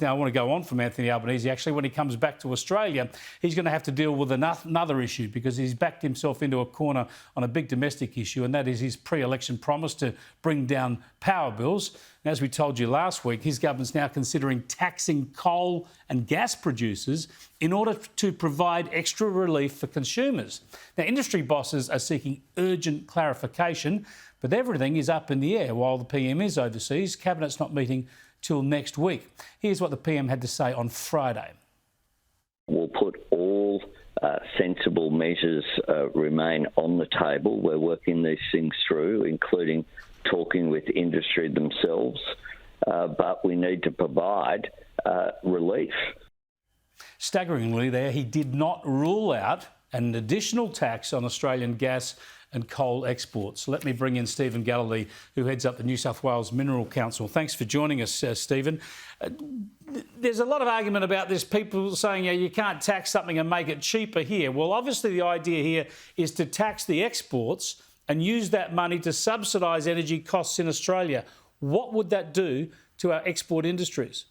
Now, I want to go on from Anthony Albanese. Actually, when he comes back to Australia, he's going to have to deal with another issue because he's backed himself into a corner on a big domestic issue, and that is his pre-election promise to bring down power bills. And as we told you last week, his government's now considering taxing coal and gas producers in order to provide extra relief for consumers. Now, industry bosses are seeking urgent clarification, but everything is up in the air while the PM is overseas. Cabinet's not meeting till next week. Here's what the PM had to say on Friday. We'll put all sensible measures remain on the table. We're working these things through, including talking with industry themselves, but we need to provide relief. Staggeringly there, he did not rule out an additional tax on Australian gas and coal exports. Let me bring in Stephen Galilee, who heads up the New South Wales Mineral Council. Thanks for joining us, Stephen. There's a lot of argument about this, people saying you can't tax something and make it cheaper here. Well, obviously the idea here is to tax the exports and use that money to subsidise energy costs in Australia. What would that do to our export industries?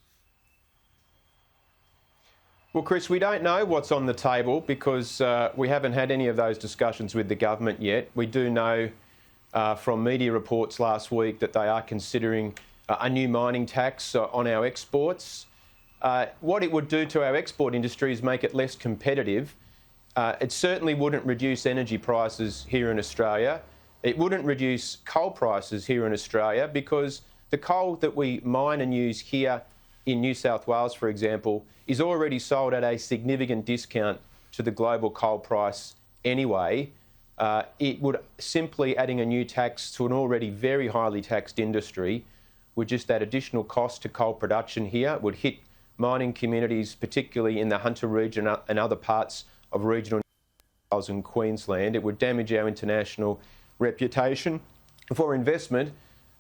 Well, Chris, we don't know what's on the table because we haven't had any of those discussions with the government yet. We do know from media reports last week that they are considering a new mining tax on our exports. What it would do to our export industry is make it less competitive. It certainly wouldn't reduce energy prices here in Australia. It wouldn't reduce coal prices here in Australia because the coal that we mine and use here in New South Wales, for example, is already sold at a significant discount to the global coal price anyway. It would simply adding a new tax to an already very highly taxed industry would just add additional cost to coal production here, would hit mining communities, particularly in the Hunter region and other parts of regional New South Wales and Queensland. It would damage our international reputation for investment.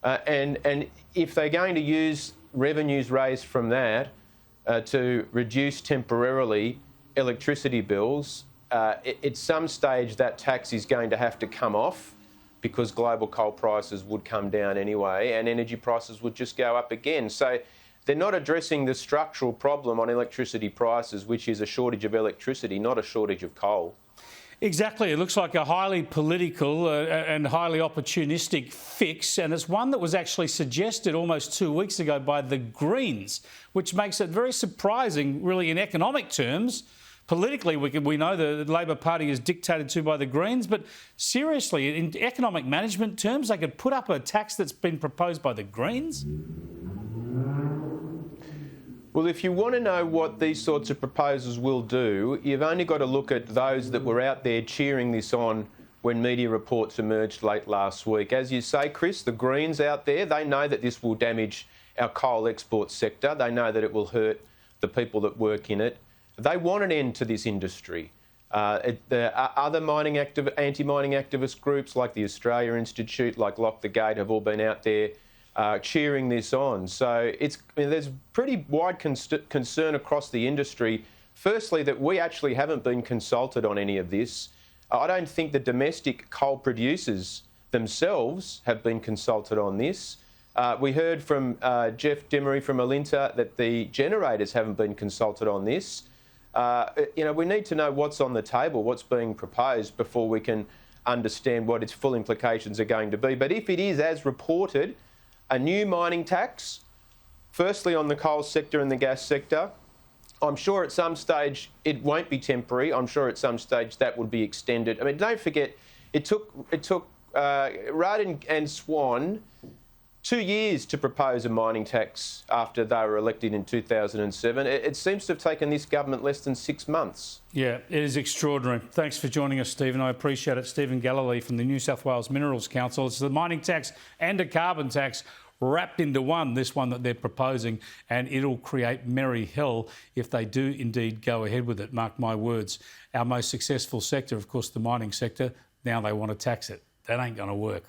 And if they're going to use revenues raised from that to reduce temporarily electricity bills, at some stage that tax is going to have to come off because global coal prices would come down anyway and energy prices would just go up again. So they're not addressing the structural problem on electricity prices, which is a shortage of electricity, not a shortage of coal. Exactly. It looks like a highly political and highly opportunistic fix, and it's one that was actually suggested almost 2 weeks ago by the Greens, which makes it very surprising, really, in economic terms. Politically, we know the Labor Party is dictated to by the Greens, but seriously, in economic management terms, they could put up a tax that's been proposed by the Greens? Well, if you want to know what these sorts of proposals will do, you've only got to look at those that were out there cheering this on when media reports emerged late last week. As you say, Chris, the Greens out there, they know that this will damage our coal export sector. They know that it will hurt the people that work in it. They want an end to this industry. The other anti-mining activist groups like the Australia Institute, like Lock the Gate, have all been out there cheering this on. So there's pretty wide concern across the industry. Firstly, that we actually haven't been consulted on any of this. I don't think the domestic coal producers themselves have been consulted on this. We heard from Jeff Demery from Alinta that the generators haven't been consulted on this. We need to know what's on the table, what's being proposed before we can understand what its full implications are going to be. But if it is as reported, a new mining tax, firstly on the coal sector and the gas sector, I'm sure at some stage it won't be temporary. I'm sure at some stage that would be extended. I mean, don't forget, it took Rudd and Swan 2 years to propose a mining tax after they were elected in 2007. It seems to have taken this government less than 6 months. Yeah, it is extraordinary. Thanks for joining us, Stephen. I appreciate it. Stephen Galilee from the New South Wales Minerals Council. It's the mining tax and a carbon tax wrapped into one, this one that they're proposing, and it'll create merry hell if they do indeed go ahead with it. Mark my words. Our most successful sector, of course, the mining sector, now they want to tax it. That ain't going to work.